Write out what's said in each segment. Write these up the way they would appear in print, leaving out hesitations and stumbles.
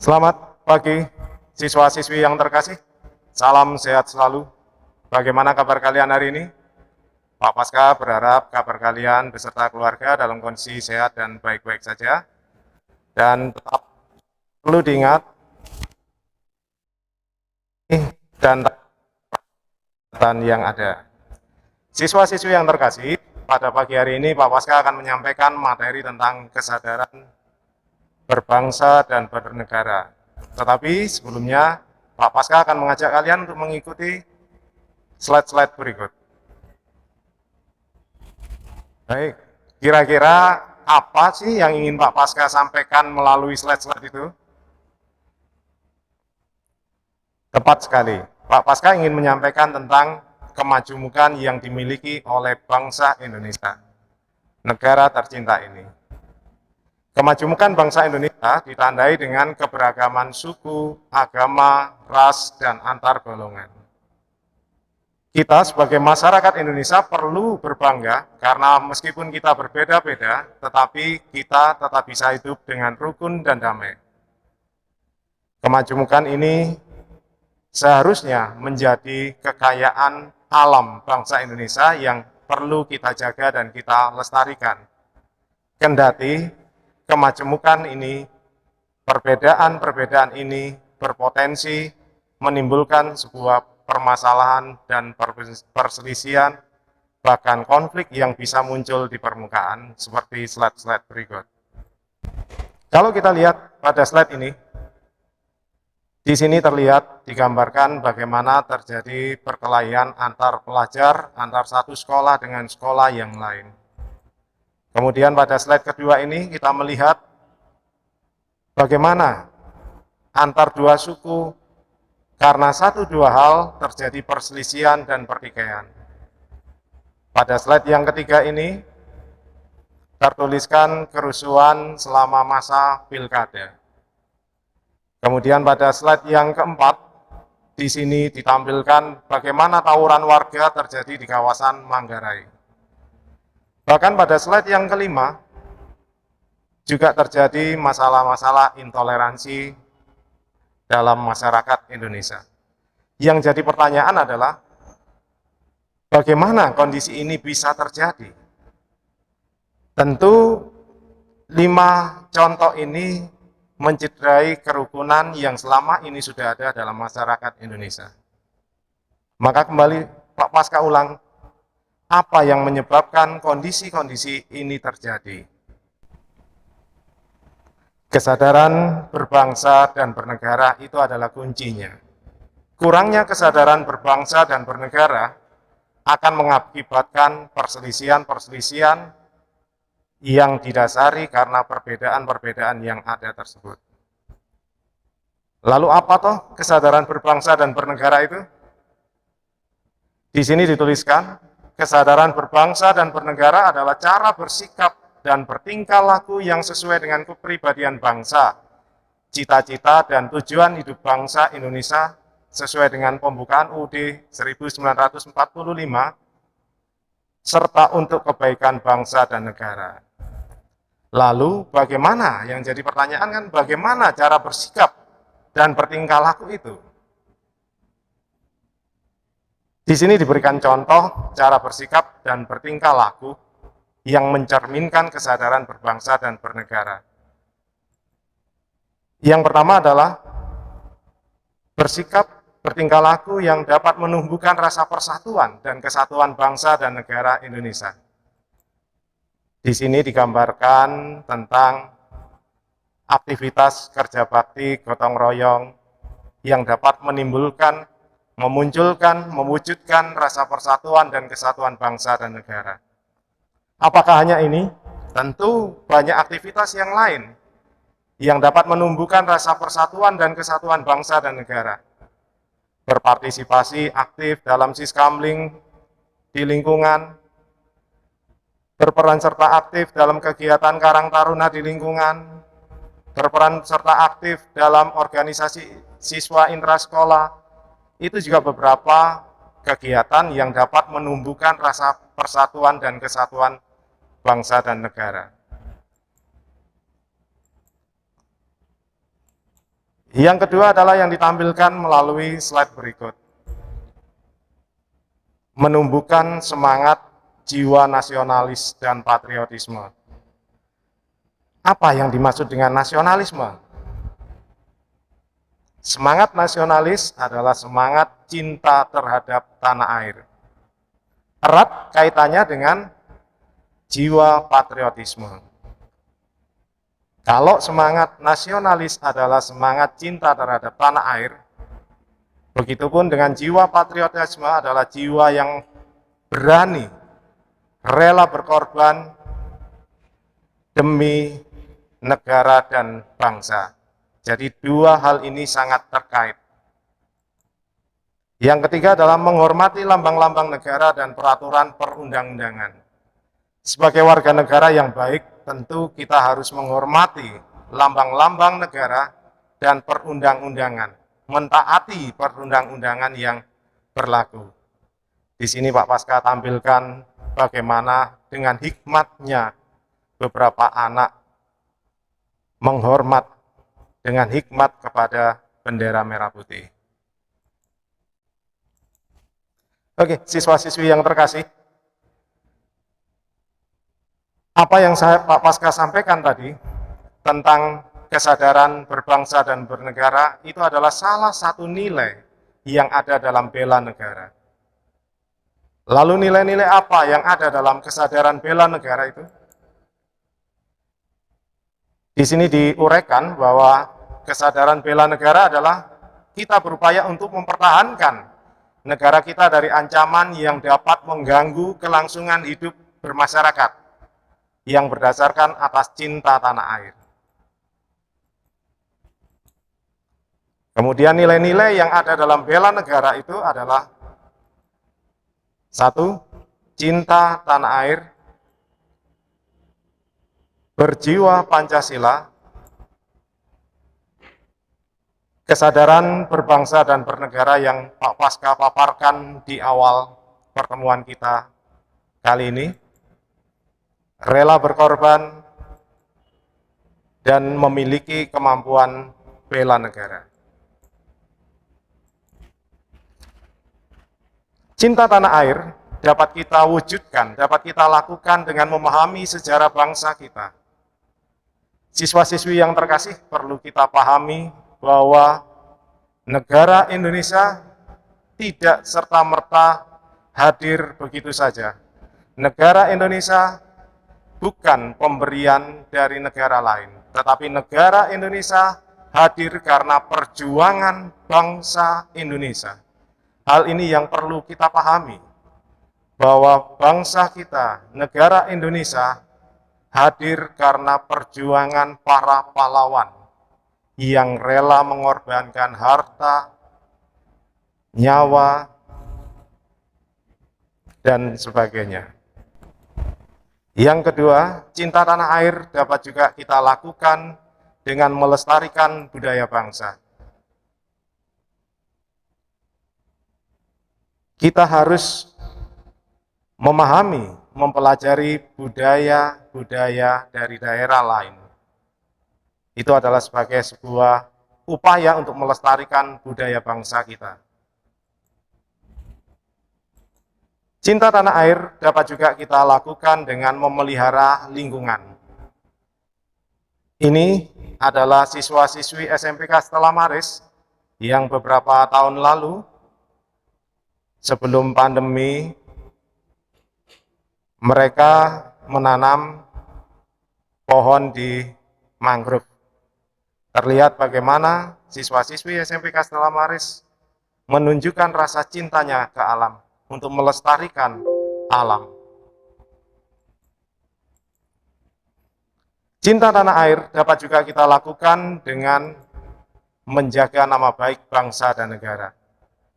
Selamat pagi, siswa-siswi yang terkasih. Salam sehat selalu. Bagaimana kabar kalian hari ini? Pak Paska berharap kabar kalian beserta keluarga dalam kondisi sehat dan baik-baik saja. Dan tetap perlu diingat dan yang ada. Siswa-siswi yang terkasih, pada pagi hari ini Pak Paska akan menyampaikan materi tentang kesadaran berbangsa dan bernegara. Tetapi sebelumnya, Pak Paska akan mengajak kalian untuk mengikuti slide-slide berikut. Baik, kira-kira apa sih yang ingin Pak Paska sampaikan melalui slide-slide itu? Tepat sekali, Pak Paska ingin menyampaikan tentang kemajemukan yang dimiliki oleh bangsa Indonesia, negara tercinta ini. Kemajemukan bangsa Indonesia ditandai dengan keberagaman suku, agama, ras, dan antar golongan. Kita sebagai masyarakat Indonesia perlu berbangga karena meskipun kita berbeda-beda, tetapi kita tetap bisa hidup dengan rukun dan damai. Kemajemukan ini seharusnya menjadi kekayaan alam bangsa Indonesia yang perlu kita jaga dan kita lestarikan. Kendati kemajemukan ini, perbedaan-perbedaan ini berpotensi menimbulkan sebuah permasalahan dan perselisihan, bahkan konflik yang bisa muncul di permukaan, seperti slide-slide berikut. Kalau kita lihat pada slide ini, di sini terlihat digambarkan bagaimana terjadi perkelahian antar pelajar, antar satu sekolah dengan sekolah yang lain. Kemudian pada slide kedua ini kita melihat bagaimana antar dua suku karena satu dua hal terjadi perselisihan dan pertikaian. Pada slide yang ketiga ini tertuliskan kerusuhan selama masa pilkada. Kemudian pada slide yang keempat di sini ditampilkan bagaimana tawuran warga terjadi di kawasan Manggarai. Bahkan pada slide yang kelima, juga terjadi masalah-masalah intoleransi dalam masyarakat Indonesia. Yang jadi pertanyaan adalah, bagaimana kondisi ini bisa terjadi? Tentu 5 contoh ini mencederai kerukunan yang selama ini sudah ada dalam masyarakat Indonesia. Maka kembali Pak Paska ulang, apa yang menyebabkan kondisi-kondisi ini terjadi? Kesadaran berbangsa dan bernegara itu adalah kuncinya. Kurangnya kesadaran berbangsa dan bernegara akan mengakibatkan perselisihan-perselisihan yang didasari karena perbedaan-perbedaan yang ada tersebut. Lalu apa toh kesadaran berbangsa dan bernegara itu? Di sini dituliskan, kesadaran berbangsa dan bernegara adalah cara bersikap dan bertingkah laku yang sesuai dengan kepribadian bangsa, cita-cita dan tujuan hidup bangsa Indonesia sesuai dengan pembukaan UUD 1945, serta untuk kebaikan bangsa dan negara. Lalu bagaimana? Yang jadi pertanyaan kan bagaimana cara bersikap dan bertingkah laku itu? Di sini diberikan contoh cara bersikap dan bertingkah laku yang mencerminkan kesadaran berbangsa dan bernegara. Yang pertama adalah bersikap bertingkah laku yang dapat menumbuhkan rasa persatuan dan kesatuan bangsa dan negara Indonesia. Di sini digambarkan tentang aktivitas kerja bakti gotong royong yang dapat menimbulkan, memunculkan, mewujudkan rasa persatuan dan kesatuan bangsa dan negara. Apakah hanya ini? Tentu banyak aktivitas yang lain yang dapat menumbuhkan rasa persatuan dan kesatuan bangsa dan negara. Berpartisipasi aktif dalam siskamling di lingkungan, berperan serta aktif dalam kegiatan Karang Taruna di lingkungan, berperan serta aktif dalam organisasi siswa intrasekolah, itu juga beberapa kegiatan yang dapat menumbuhkan rasa persatuan dan kesatuan bangsa dan negara. Yang kedua adalah yang ditampilkan melalui slide berikut. Menumbuhkan semangat jiwa nasionalis dan patriotisme. Apa yang dimaksud dengan nasionalisme? Semangat nasionalis adalah semangat cinta terhadap tanah air. Erat kaitannya dengan jiwa patriotisme. Kalau semangat nasionalis adalah semangat cinta terhadap tanah air, begitupun dengan jiwa patriotisme adalah jiwa yang berani, rela berkorban demi negara dan bangsa. Jadi dua hal ini sangat terkait. Yang ketiga adalah menghormati lambang-lambang negara dan peraturan perundang-undangan. Sebagai warga negara yang baik, tentu kita harus menghormati lambang-lambang negara dan perundang-undangan, mentaati perundang-undangan yang berlaku. Di sini Pak Paska tampilkan bagaimana dengan hikmatnya beberapa anak menghormat dengan hikmat kepada bendera merah putih. Oke, siswa-siswi yang terkasih, apa yang Pak Paska sampaikan tadi tentang kesadaran berbangsa dan bernegara itu adalah salah satu nilai yang ada dalam bela negara. Lalu nilai-nilai apa yang ada dalam kesadaran bela negara itu? Di sini diuraikan bahwa kesadaran bela negara adalah kita berupaya untuk mempertahankan negara kita dari ancaman yang dapat mengganggu kelangsungan hidup bermasyarakat yang berdasarkan atas cinta tanah air. Kemudian nilai-nilai yang ada dalam bela negara itu adalah satu, cinta tanah air, berjiwa Pancasila, kesadaran berbangsa dan bernegara yang Pak Paska paparkan di awal pertemuan kita kali ini, rela berkorban, dan memiliki kemampuan bela negara. Cinta tanah air dapat kita wujudkan, dapat kita lakukan dengan memahami sejarah bangsa kita. Siswa-siswi yang terkasih, perlu kita pahami bahwa negara Indonesia tidak serta-merta hadir begitu saja. Negara Indonesia bukan pemberian dari negara lain, tetapi negara Indonesia hadir karena perjuangan bangsa Indonesia. Hal ini yang perlu kita pahami, bahwa bangsa kita, negara Indonesia, hadir karena perjuangan para pahlawan yang rela mengorbankan harta, nyawa, dan sebagainya. Yang kedua, cinta tanah air dapat juga kita lakukan dengan melestarikan budaya bangsa. Kita harus memahami, mempelajari budaya-budaya dari daerah lain. Itu adalah sebagai sebuah upaya untuk melestarikan budaya bangsa kita. Cinta tanah air dapat juga kita lakukan dengan memelihara lingkungan. Ini adalah siswa-siswi SMPK Stella Maris yang beberapa tahun lalu, sebelum pandemi, mereka menanam pohon di mangrove. Terlihat bagaimana siswa-siswi SMPK Stella Maris menunjukkan rasa cintanya ke alam untuk melestarikan alam. Cinta tanah air dapat juga kita lakukan dengan menjaga nama baik bangsa dan negara.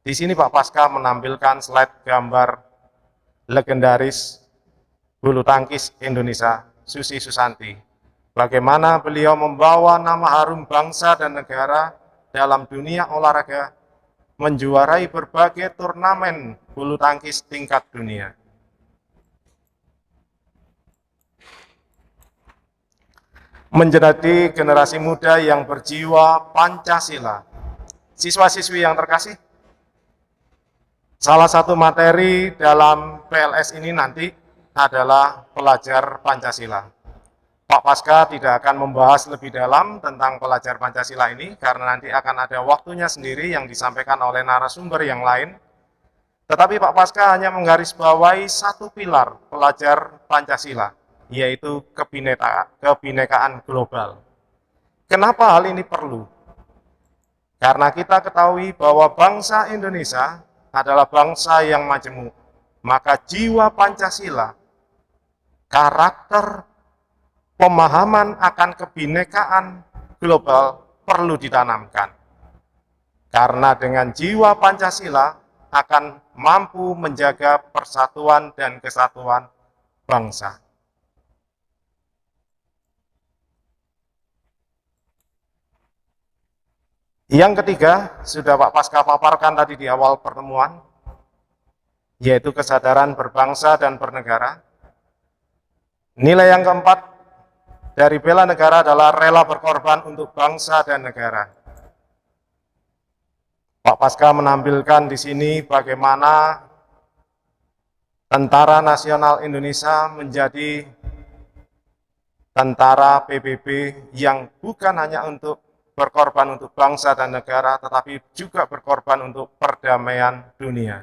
Di sini Pak Paska menampilkan slide gambar legendaris bulu tangkis Indonesia, Susi Susanti. Bagaimana beliau membawa nama harum bangsa dan negara dalam dunia olahraga, menjuarai berbagai turnamen bulu tangkis tingkat dunia. menjadi generasi muda yang berjiwa Pancasila. Siswa-siswi yang terkasih, salah satu materi dalam PLS ini nanti adalah pelajar Pancasila. Pak Paska tidak akan membahas lebih dalam tentang pelajar Pancasila ini, karena nanti akan ada waktunya sendiri yang disampaikan oleh narasumber yang lain. Tetapi Pak Paska hanya menggarisbawahi satu pilar pelajar Pancasila, yaitu kebinekaan global. Kenapa hal ini perlu? Karena kita ketahui bahwa bangsa Indonesia adalah bangsa yang majemuk, maka jiwa Pancasila, karakter, pemahaman akan kebinekaan global perlu ditanamkan. Karena dengan jiwa Pancasila akan mampu menjaga persatuan dan kesatuan bangsa. Yang ketiga, sudah Pak Paska paparkan tadi di awal pertemuan, yaitu kesadaran berbangsa dan bernegara. Nilai yang keempat dari bela negara adalah rela berkorban untuk bangsa dan negara. Pak Paska menampilkan di sini bagaimana Tentara Nasional Indonesia menjadi tentara PBB yang bukan hanya untuk berkorban untuk bangsa dan negara, tetapi juga berkorban untuk perdamaian dunia.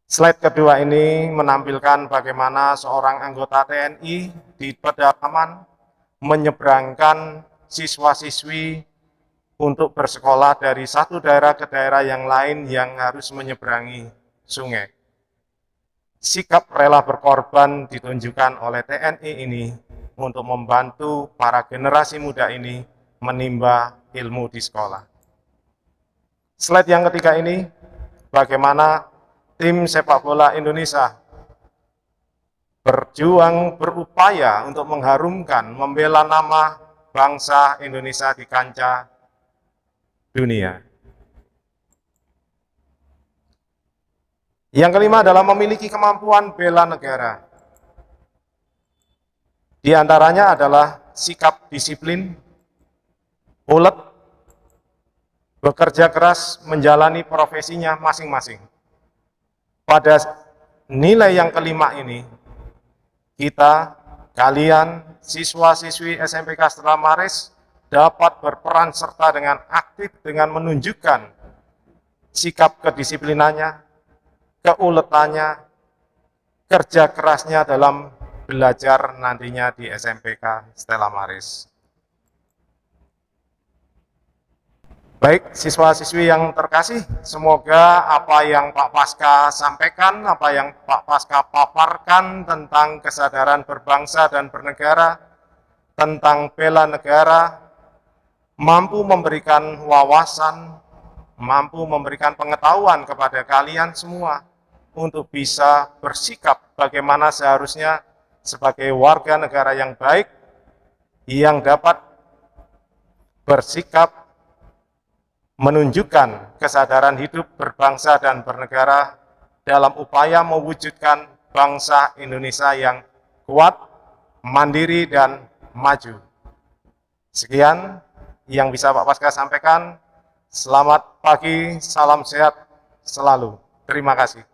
Slide kedua ini menampilkan bagaimana seorang anggota TNI di pedalaman menyeberangkan siswa-siswi untuk bersekolah dari satu daerah ke daerah yang lain yang harus menyeberangi sungai. Sikap rela berkorban ditunjukkan oleh TNI ini untuk membantu para generasi muda ini menimba ilmu di sekolah. Slide yang ketiga ini, bagaimana tim sepak bola Indonesia berupaya untuk mengharumkan, membela nama bangsa Indonesia di kancah dunia. Yang kelima adalah memiliki kemampuan bela negara. Di antaranya adalah sikap disiplin, ulet, bekerja keras menjalani profesinya masing-masing. Pada nilai yang kelima ini, kalian, siswa-siswi SMPK Stella Maris dapat berperan serta dengan aktif dengan menunjukkan sikap kedisiplinannya, keuletannya, kerja kerasnya dalam belajar nantinya di SMPK Stella Maris. Baik, siswa-siswi yang terkasih, semoga apa yang Pak Paska sampaikan, apa yang Pak Paska paparkan tentang kesadaran berbangsa dan bernegara, tentang bela negara, mampu memberikan wawasan, mampu memberikan pengetahuan kepada kalian semua untuk bisa bersikap bagaimana seharusnya sebagai warga negara yang baik, yang dapat bersikap menunjukkan kesadaran hidup berbangsa dan bernegara dalam upaya mewujudkan bangsa Indonesia yang kuat, mandiri, dan maju. Sekian yang bisa Pak Paska sampaikan. Selamat pagi, salam sehat selalu. Terima kasih.